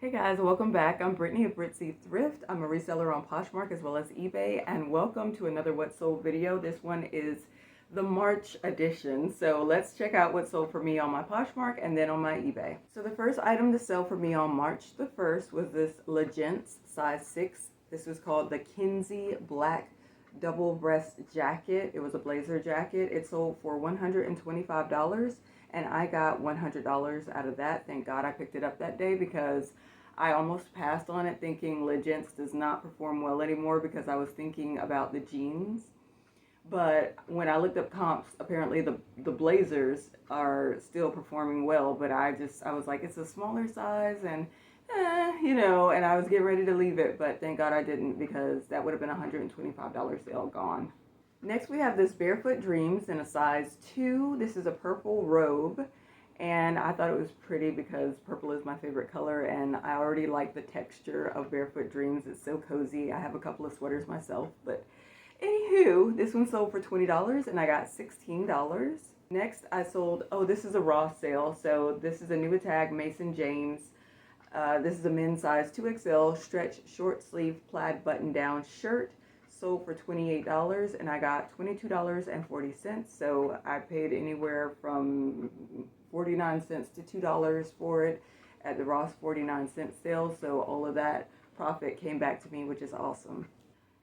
Hey guys, welcome back. I'm Brittany of Britzy Thrift. I'm a reseller on Poshmark as well as eBay, and welcome to another What Sold video. This one is the March edition. So let's check out what sold for me on my Poshmark and then on my eBay. So the first item to sell for me on March the 1st was this Legence size 6. This was called the Kinsey Black Double Breast Jacket. It was a blazer jacket. It sold for $125 and I got $100 out of that. Thank God I picked it up that day because I almost passed on it thinking Legence does not perform well anymore because I was thinking about the jeans. But when I looked up comps, apparently the blazers are still performing well, but I was like, it's a smaller size and and I was getting ready to leave it, but thank God I didn't because that would have been a $125 sale gone. Next we have this Barefoot Dreams in a size 2. This is a purple robe, and I thought it was pretty because purple is my favorite color, and I already like the texture of Barefoot Dreams. It's so cozy. I have a couple of sweaters myself, but anywho, this one sold for $20 and I got $16. Next I sold, oh, this is a Ross sale. So this is a Nubitag Mason James. This is a men's size 2XL stretch short sleeve plaid button down shirt. Sold for $28 and I got $22.40. So I paid anywhere from 49 cents to $2 for it at the Ross 49-cent sale. So all of that profit came back to me, which is awesome.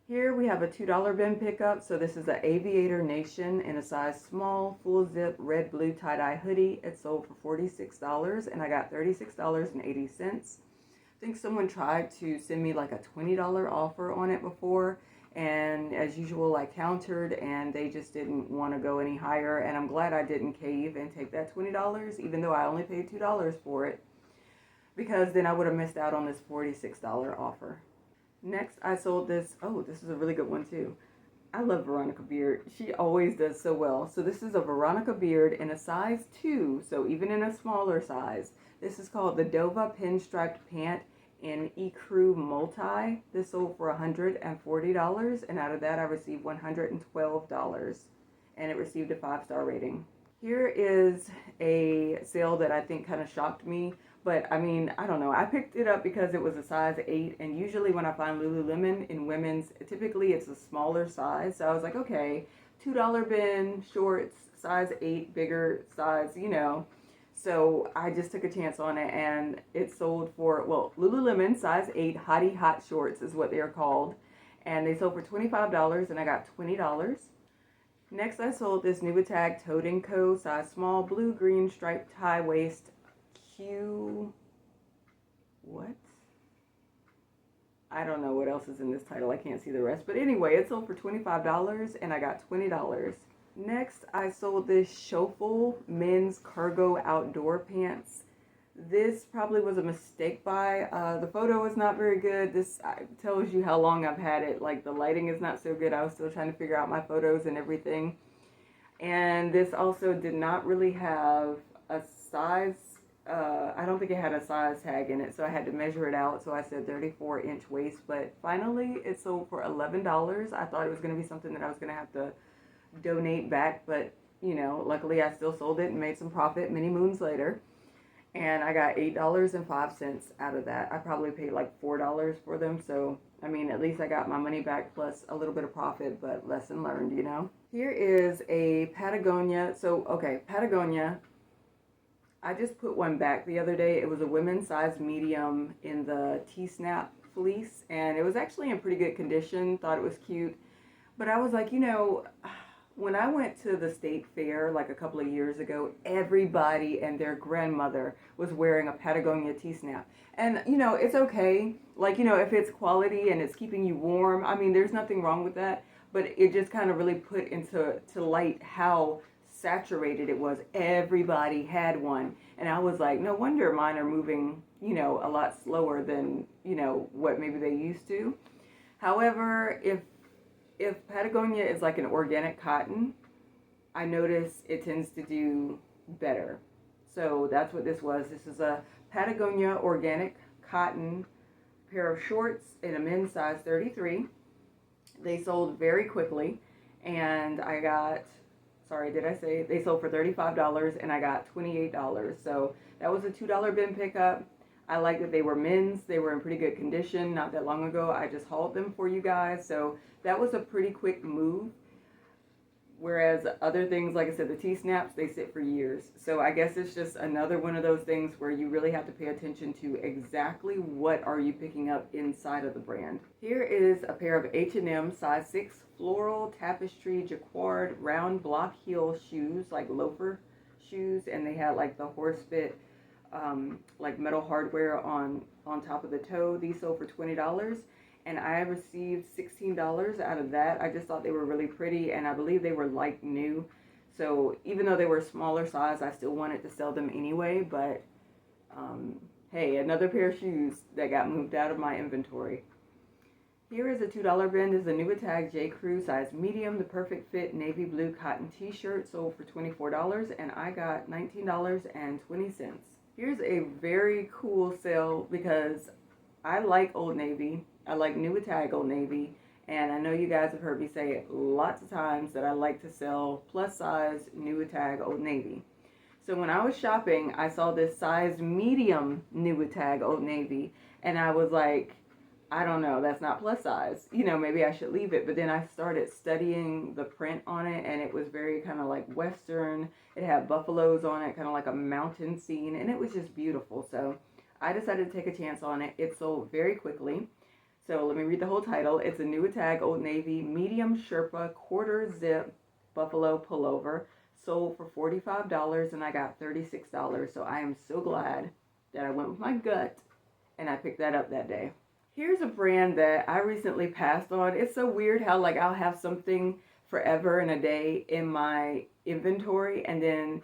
Here we have a $2 bin pickup. So this is an Aviator Nation in a size small, full zip, red, blue tie-dye hoodie. It sold for $46 and I got $36.80. I think someone tried to send me like a $20 offer on it before, and as usual I countered and they just didn't want to go any higher, and I'm glad I didn't cave and take that $20 even though I only paid $2 for it, because then I would have missed out on this $46 offer. Next I sold this, oh, this is a really good one too. I love Veronica Beard. She always does so well. So this is a Veronica Beard in a size 2, so even in a smaller size. This is called the Dova Pinstriped Pant in Ecru Multi. This sold for $140, and out of that I received $112, and it received a 5-star rating. Here is a sale that I think kind of shocked me, but I mean, I don't know. I picked it up because it was a size 8, and usually when I find Lululemon in women's, typically it's a smaller size. So I was like, okay, $2 bin, shorts, size 8, bigger size. So I just took a chance on it, and it sold for, well, Lululemon size 8 Hottie Hot Shorts is what they are called. And they sold for $25, and I got $20. Next, I sold this Nubitag Tote & Co. size small, blue-green striped tie waist Q. What? I don't know what else is in this title. I can't see the rest. But anyway, it sold for $25 and I got $20. Next, I sold this Schoeffel men's cargo outdoor pants. This probably was a mistake buy. The photo is not very good. This tells you how long I've had it. Like, the lighting is not so good. I was still trying to figure out my photos and everything. And this also did not really have a size. I don't think it had a size tag in it, so I had to measure it out. So I said 34-inch waist, but finally it sold for $11. I thought it was going to be something that I was going to have to donate back, but luckily I still sold it and made some profit many moons later. And I got $8.05 out of that. I probably paid like $4 for them, so I mean, at least I got my money back plus a little bit of profit, but lesson learned. Here is a Patagonia. So, okay, Patagonia. I just put one back the other day. It was a women's size medium in the T-snap fleece, and it was actually in pretty good condition. Thought it was cute. But I was like, when I went to the state fair like a couple of years ago, everybody and their grandmother was wearing a Patagonia T-snap. And, it's okay. Like, if it's quality and it's keeping you warm, I mean, there's nothing wrong with that. But it just kind of really put into light how saturated it was. Everybody had one. And I was like, no wonder mine are moving, a lot slower than, what maybe they used to. However, if Patagonia is like an organic cotton, I notice it tends to do better. So that's what this was. This is a Patagonia organic cotton pair of shorts in a men's size 33. They sold very quickly, and I got, sorry, did I say they sold for $35 and I got $28. So that was a $2 bin pickup. I like that they were men's. They were in pretty good condition. Not that long ago, I just hauled them for you guys. So that was a pretty quick move. Whereas other things, like I said, the T-snaps, they sit for years. So I guess it's just another one of those things where you really have to pay attention to exactly what are you picking up inside of the brand. Here is a pair of H&M size 6 floral tapestry jacquard round block heel shoes, like loafer shoes, and they had like the horse fit like metal hardware on top of the toe. These sold for $20, and I received $16 out of that. I just thought they were really pretty, and I believe they were like new. So even though they were smaller size, I still wanted to sell them anyway. But hey, another pair of shoes that got moved out of my inventory. Here is a $2 bin. This is a Nuitag J. Crew size medium, the perfect fit navy blue cotton t-shirt, sold for $24, and I got $19.20. Here's a very cool sale because I like Old Navy. I like Nuitag Old Navy, and I know you guys have heard me say it lots of times that I like to sell plus size Nuitag Old Navy. So when I was shopping, I saw this size medium Nuitag Old Navy, and I was like, I don't know, that's not plus size. You know, maybe I should leave it. But then I started studying the print on it, and it was very kind of like Western. It had buffaloes on it, kind of like a mountain scene, and it was just beautiful. So I decided to take a chance on it. It sold very quickly. So let me read the whole title. It's a Nuitag Old Navy medium Sherpa quarter zip buffalo pullover, sold for $45, and I got $36. So I am so glad that I went with my gut and I picked that up that day. Here's a brand that I recently passed on. It's so weird how like I'll have something forever and a day in my inventory, and then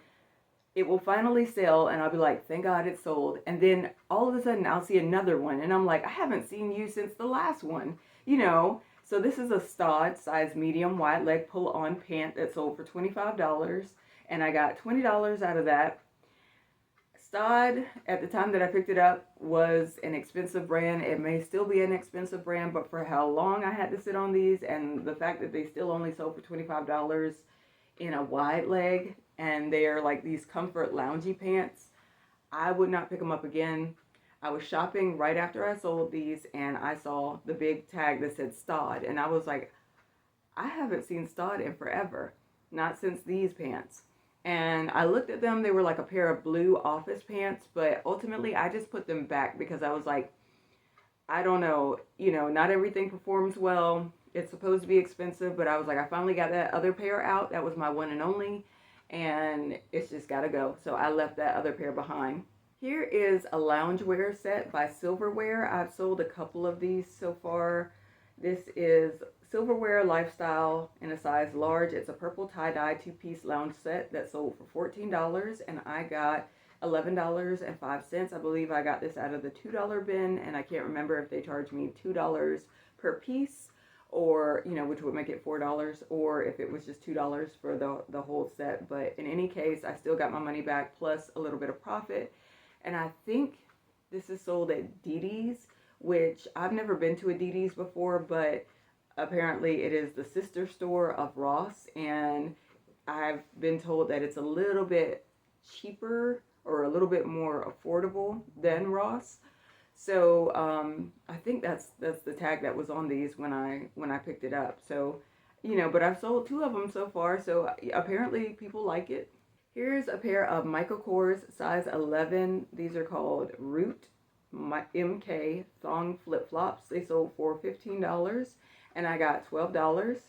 it will finally sell and I'll be like, thank God it sold. And then all of a sudden I'll see another one and I'm like, I haven't seen you since the last one, you know. So this is a Staud size medium wide leg pull on pant that sold for $25, and I got $20 out of that. Staud, at the time that I picked it up, was an expensive brand. It may still be an expensive brand, but for how long I had to sit on these and the fact that they still only sold for $25 in a wide leg, and they are like these comfort loungy pants, I would not pick them up again. I was shopping right after I sold these, and I saw the big tag that said Staud, and I was like, I haven't seen Staud in forever, not since these pants. And I looked at them, they were like a pair of blue office pants, but ultimately I just put them back because I was like, I don't know, you know, not everything performs well. It's supposed to be expensive, but I was like, I finally got that other pair out. That was my one and only, and it's just gotta go. So I left that other pair behind. Here is a loungewear set by Silverwear. I've sold a couple of these so far. This is Silverwear Lifestyle in a size large. It's a purple tie-dye two-piece lounge set that sold for $14, and I got $11.05. I believe I got this out of the $2 bin, and I can't remember if they charged me $2 per piece, or, you know, which would make it $4, or if it was just $2 for the whole set. But in any case, I still got my money back plus a little bit of profit. And I think this is sold at DD's, which I've never been to a DD's before, but apparently it is the sister store of Ross, and I've been told that it's a little bit cheaper or a little bit more affordable than Ross. So I think that's the tag that was on these when I picked it up. So, you know, but I've sold 2 of them so far, so apparently people like it. Here's a pair of Michael Kors size 11. These are called Root MK thong flip-flops. They sold for $15, and I got $12.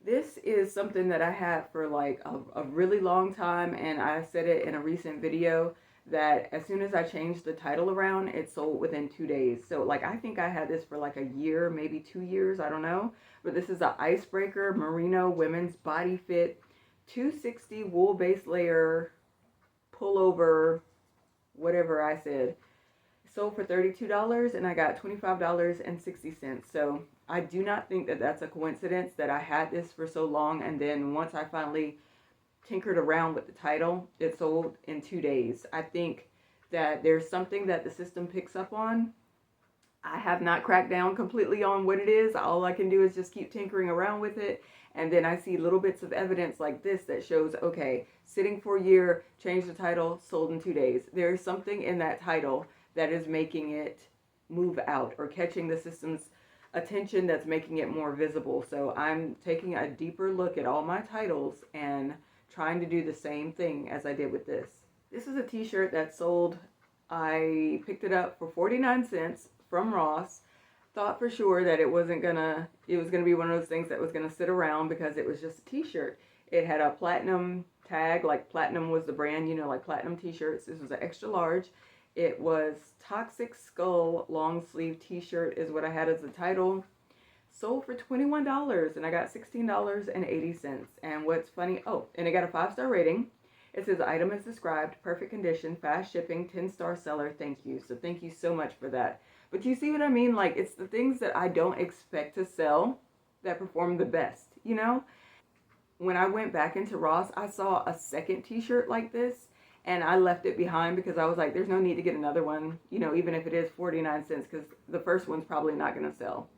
This is something that I had for like a really long time, and I said it in a recent video that as soon as I changed the title around, it sold within 2 days. So like I think I had this for like a year, maybe 2 years, I don't know. But this is an Icebreaker Merino women's body fit 260 wool base layer pullover, whatever I said. Sold for $32, and I got $25.60. So I do not think that that's a coincidence that I had this for so long, and then once I finally tinkered around with the title, it sold in 2 days. I think that there's something that the system picks up on I have not cracked down completely on what it is. All I can do is just keep tinkering around with it. And then I see little bits of evidence like this that shows, okay, sitting for a year, changed the title, sold in 2 days. There is something in that title that is making it move out or catching the system's attention, that's making it more visible. So I'm taking a deeper look at all my titles and trying to do the same thing as I did with this. This is a t-shirt that sold. I picked it up for 49 cents from Ross. Thought for sure that it was gonna be one of those things that was gonna sit around because it was just a t-shirt. It had a platinum tag, like Platinum was the brand, you know, like Platinum t-shirts. This was an extra large. It was Toxic Skull long sleeve t-shirt is what I had as the title. Sold for $21 and I got $16.80. And what's funny, oh, and it got a 5-star rating. It says item is described, perfect condition, fast shipping, 10-star seller, thank you. So thank you so much for that. But you see what I mean? Like, it's the things that I don't expect to sell that perform the best, you know? When I went back into Ross, I saw a second t-shirt like this and I left it behind because I was like, there's no need to get another one, you know, even if it is 49 cents, because the first one's probably not going to sell.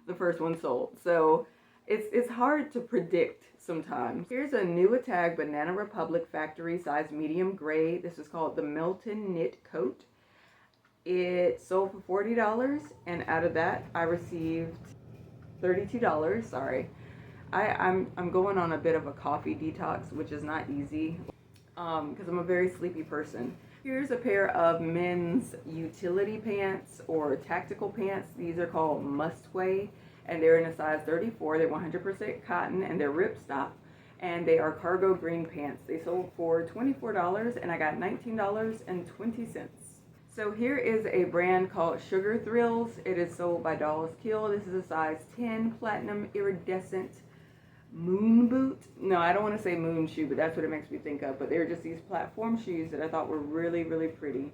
The first one sold. So it's hard to predict sometimes. Here's a Nuitag Banana Republic factory size medium gray. This is called the Milton Knit Coat. It sold for $40 and out of that I received $32. Sorry. I'm going on a bit of a coffee detox, which is not easy because I'm a very sleepy person. Here's a pair of men's utility pants or tactical pants. These are called Mustway and they're in a size 34. They're 100% cotton and they're ripstop and they are cargo green pants. They sold for $24 and I got $19.20. So here is a brand called Sugar Thrills. It is sold by Dolls Kill. This is a size 10 platinum iridescent moon boot. No, I don't want to say moon shoe, but that's what it makes me think of. But they're just these platform shoes that I thought were really, really pretty.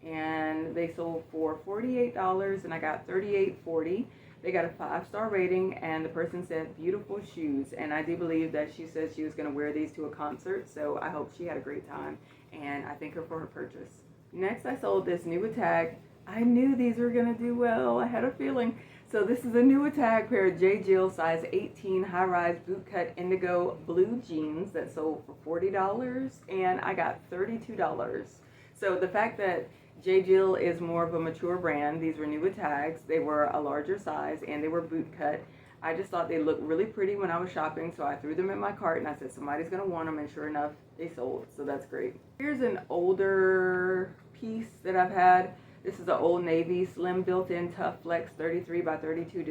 And they sold for $48 and I got $38.40. They got a 5-star rating and the person said beautiful shoes. And I do believe that she said she was going to wear these to a concert. So I hope she had a great time and I thank her for her purchase. Next I sold this Nuitag. I knew these were going to do well. I had a feeling. So this is a Nuitag pair of J. Jill size 18 high-rise bootcut indigo blue jeans that sold for $40 and I got $32. So the fact that J. Jill is more of a mature brand, these were Nuitags, they were a larger size and they were bootcut. I just thought they looked really pretty when I was shopping, so I threw them in my cart and I said somebody's going to want them, and sure enough, they sold. So that's great. Here's an older piece that I've had. This is an Old Navy slim built-in Tough Flex 33 by 32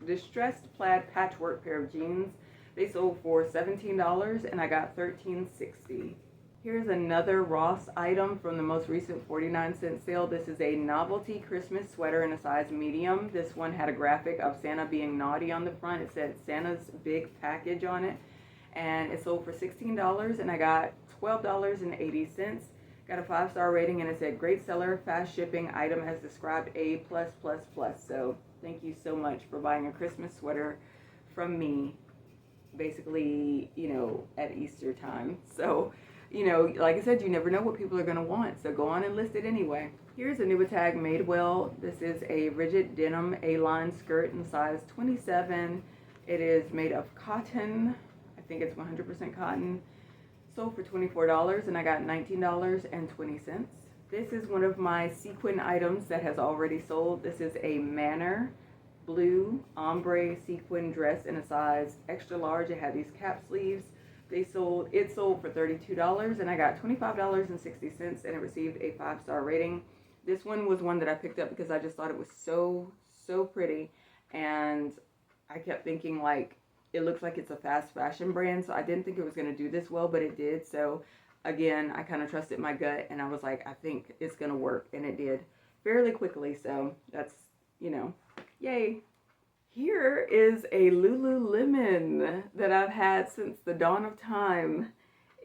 distressed plaid patchwork pair of jeans. They sold for $17 and I got $13.60. Here's another Ross item from the most recent 49-cent sale. This is a novelty Christmas sweater in a size medium. This one had a graphic of Santa being naughty on the front. It said Santa's big package on it. And it sold for $16 and I got $12.80. Got a 5-star rating and it said great seller, fast shipping, item as described A++++. So thank you so much for buying a Christmas sweater from me, basically, you know, at Easter time. So, you know, like I said, you never know what people are going to want. So go on and list it anyway. Here's a Nuitag Madewell. This is a rigid denim A-line skirt in size 27. It is made of cotton. I think it's 100% cotton. Sold for $24 and I got $19.20. This is one of my sequin items that has already sold. This is a Manor blue ombre sequin dress in a size extra large. It had these cap sleeves. It sold for $32 and I got $25.60 and it received a 5-star rating. This one was one that I picked up because I just thought it was so pretty, and I kept thinking, like, it looks like it's a fast fashion brand, so I didn't think it was going to do this well, but it did. So again, I kind of trusted my gut and I was like, I think it's going to work, and it did fairly quickly. So that's, you know, yay. Here is a Lululemon that I've had since the dawn of time.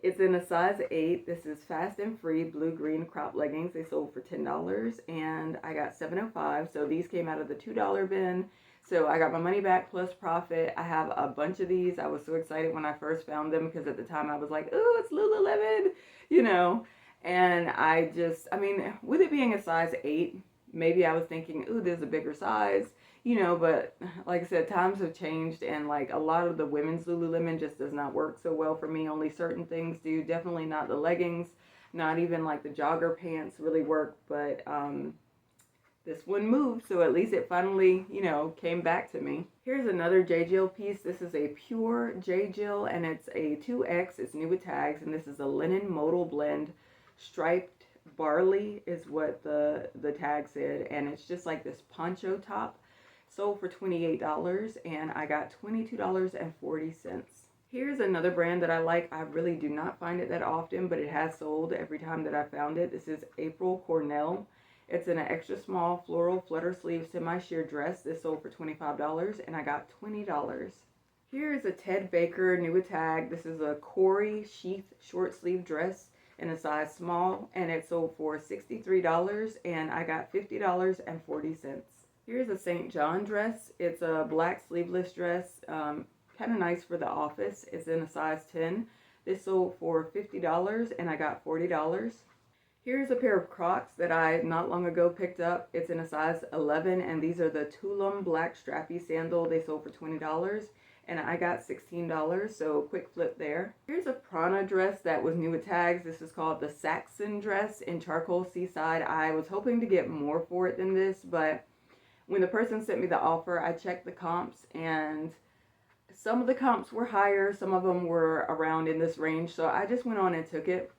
It's in a size 8. This is fast and free blue-green crop leggings. They sold for $10 and I got $7.05. So these came out of the $2 bin. So I got my money back plus profit. I have a bunch of these. I was so excited when I first found them because at the time I was like, oh, it's Lululemon, you know. And I mean, with it being a size 8, maybe I was thinking, ooh, there's a bigger size, you know, but like I said, times have changed, and like a lot of the women's Lululemon just does not work so well for me. Only certain things do. Definitely not the leggings, not even like the jogger pants really work, but this one moved, so at least it finally, you know, came back to me. Here's another J. Jill piece. This is a pure J. Jill, and it's a 2X. It's new with tags, and this is a linen modal blend. Striped barley is what the tag said, and it's just like this poncho top. Sold for $28, and I got $22.40. Here's another brand that I like. I really do not find it that often, but it has sold every time that I found it. This is April Cornell. It's in an extra small floral flutter sleeve semi-sheer dress. This sold for $25, and I got $20. Here is a Ted Baker new tag. This is a Corey sheath short sleeve dress in a size small, and it sold for $63, and I got $50.40. Here's a St. John dress. It's a black sleeveless dress, kind of nice for the office. It's in a size 10. This sold for $50, and I got $40. Here's a pair of Crocs that I not long ago picked up. It's in a size 11, and these are the Tulum black strappy sandal. They sold for $20, and I got $16, so quick flip there. Here's a Prana dress that was new with tags. This is called the Saxon dress in charcoal seaside. I was hoping to get more for it than this, but when the person sent me the offer, I checked the comps, and some of the comps were higher, some of them were around in this range, so I just went on and took it.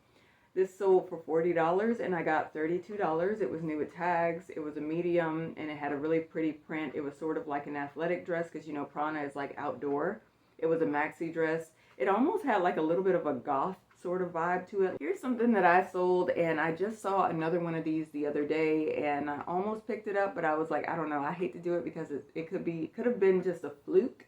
This sold for $40, and I got $32. It was new with tags. It was a medium, and it had a really pretty print. It was sort of like an athletic dress, because, you know, Prana is like outdoor. It was a maxi dress. It almost had like a little bit of a goth sort of vibe to it. Here's something that I sold, and I just saw another one of these the other day, and I almost picked it up, but I was like, I don't know. I hate to do it because it could have been just a fluke.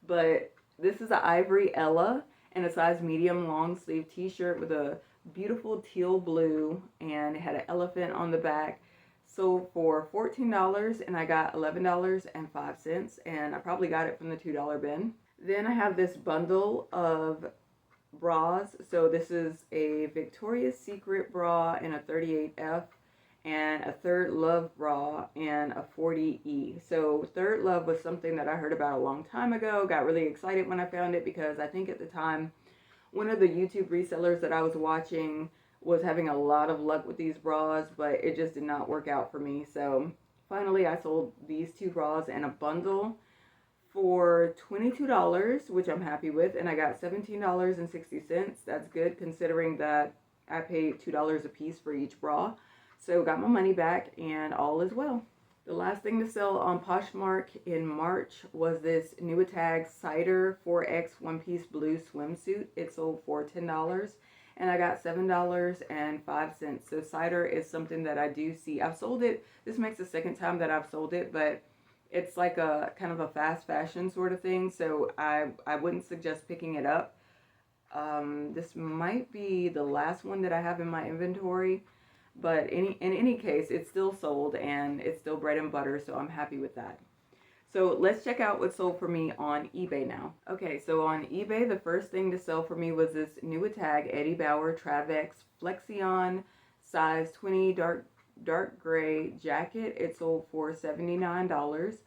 But this is an Ivory Ella in a size medium long sleeve t-shirt with a beautiful teal blue, and it had an elephant on the back. Sold for $14, and I got $11.05, and I probably got it from the $2 bin. Then I have this bundle of bras. So this is a Victoria's Secret bra in a 38F, and a Third Love bra in a 40E. So Third Love was something that I heard about a long time ago. Got really excited when I found it, because I think at the time one of the YouTube resellers that I was watching was having a lot of luck with these bras, but it just did not work out for me. So finally I sold these two bras in a bundle for $22, which I'm happy with, and I got $17.60. That's good considering that I paid $2 a piece for each bra. So got my money back, and all is well. The last thing to sell on Poshmark in March was this new tag Cider 4X one-piece blue swimsuit. It sold for $10, and I got $7.05. So Cider is something that I do see. I've sold it. This makes the second time that I've sold it, but it's like a kind of a fast fashion sort of thing. So I wouldn't suggest picking it up. This might be the last one that I have in my inventory. But in any case, it's still sold, and it's still bread and butter, so I'm happy with that. So let's check out what sold for me on eBay now. Okay, so on eBay, the first thing to sell for me was this new tag Eddie Bauer Travex Flexion size 20 dark gray jacket. It sold for $79,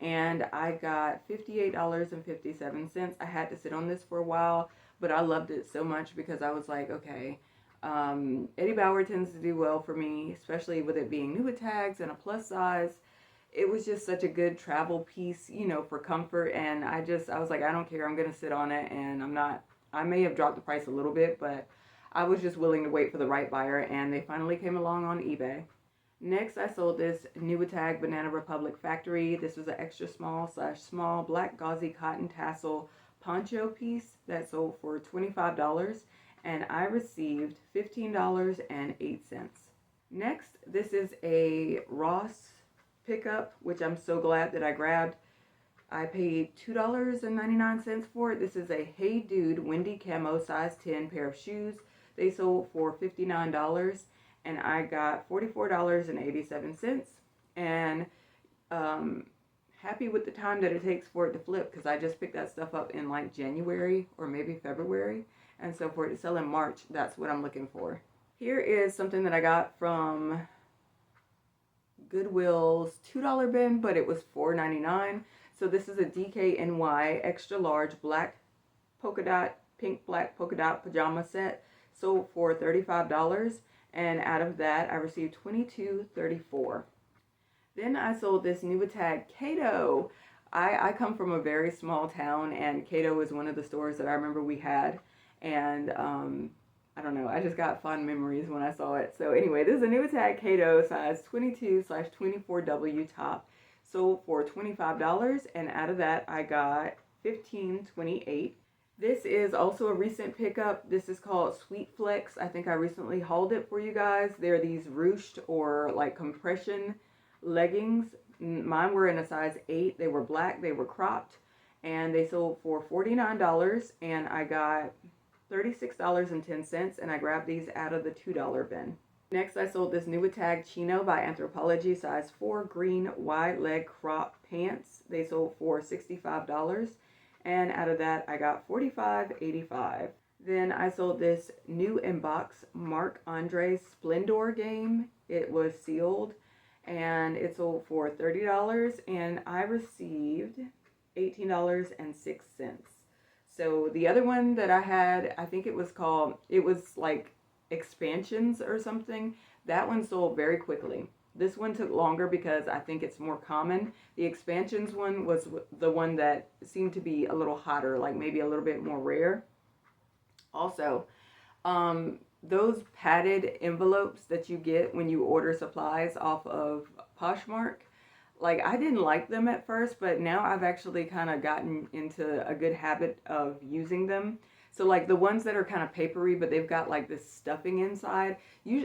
and I got $58.57. I had to sit on this for a while, but I loved it so much because I was like, okay, Eddie Bauer tends to do well for me, especially with it being new with tags and a plus size. It was just such a good travel piece, you know, for comfort. And I was like, I don't care. I'm going to sit on it. And I may have dropped the price a little bit, but I was just willing to wait for the right buyer. And they finally came along on eBay. Next, I sold this new tag Banana Republic Factory. This was an extra small black gauzy cotton tassel poncho piece that sold for $25. And I received $15.08. Next, this is a Ross pickup, which I'm so glad that I grabbed. I paid $2.99 for it. This is a Hey Dude Windy Camo size 10 pair of shoes. They sold for $59, and I got $44.87. And happy with the time that it takes for it to flip, because I just picked that stuff up in like January or maybe February. And so for it to sell in March, that's what I'm looking for. Here is something that I got from Goodwill's $2 bin, but it was $4.99. So this is a DKNY extra large black polka dot, pink black polka dot pajama set, sold for $35. And out of that, I received $22.34. Then I sold this Nubitag Cato. I come from a very small town, and Cato is one of the stores that I remember we had. And I don't know, I just got fond memories when I saw it. So anyway, this is a Nubitag Cato size 22/24W top, sold for $25. And out of that, I got $15.28. This is also a recent pickup. This is called Sweet Flex. I think I recently hauled it for you guys. They're these ruched or like compression leggings. Mine were in a size 8. They were black, they were cropped, and they sold for $49. And I got $36.10, and I grabbed these out of the $2 bin. Next, I sold this Nubitag Chino by Anthropologie size 4 green wide leg crop pants. They sold for $65. And out of that, I got $45.85. Then I sold this new inbox Marc Andre Splendor game. It was sealed, and it sold for $30, and I received $18.06. So the other one that I had, I think it was like Expansions or something. That one sold very quickly. This one took longer because I think it's more common. The Expansions one was the one that seemed to be a little hotter, like maybe a little bit more rare. Also, those padded envelopes that you get when you order supplies off of Poshmark, like I didn't like them at first, but now I've actually kind of gotten into a good habit of using them. So like the ones that are kind of papery, but they've got like this stuffing inside.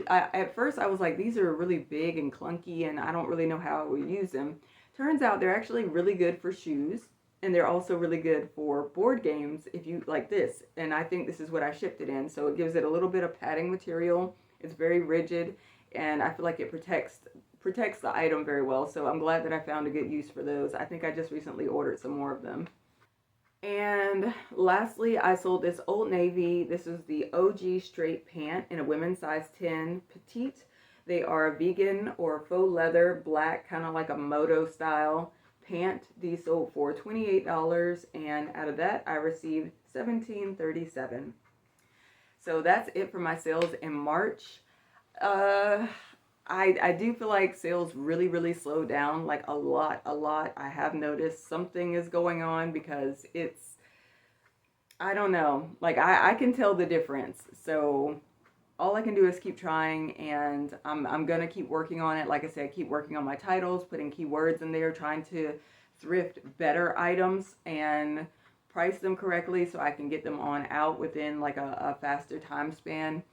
At first I was like, these are really big and clunky and I don't really know how I would use them. Turns out they're actually really good for shoes, and they're also really good for board games if you like this. And I think this is what I shipped it in. So it gives it a little bit of padding material. It's very rigid, and I feel like it protects the item very well. So I'm glad that I found a good use for those. I think I just recently ordered some more of them. And lastly, I sold this Old Navy. This is the OG straight pant in a women's size 10 petite. They are vegan or faux leather, black, kind of like a moto style pant. These sold for $28, and out of that, I received $17.37. So that's it for my sales in March. I do feel like sales really slowed down, like a lot. I have noticed something is going on because it's, I don't know, like I can tell the difference. So all I can do is keep trying, and I'm gonna keep working on it. Like I said, keep working on my titles, putting keywords in there, trying to thrift better items and price them correctly so I can get them on out within like a faster time span.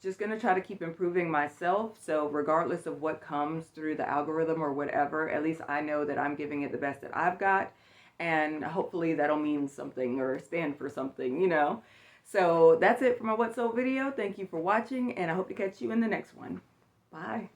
Just going to try to keep improving myself. So regardless of what comes through the algorithm or whatever, at least I know that I'm giving it the best that I've got. And hopefully that'll mean something or stand for something, you know. So that's it for my What Sold video. Thank you for watching, and I hope to catch you in the next one. Bye.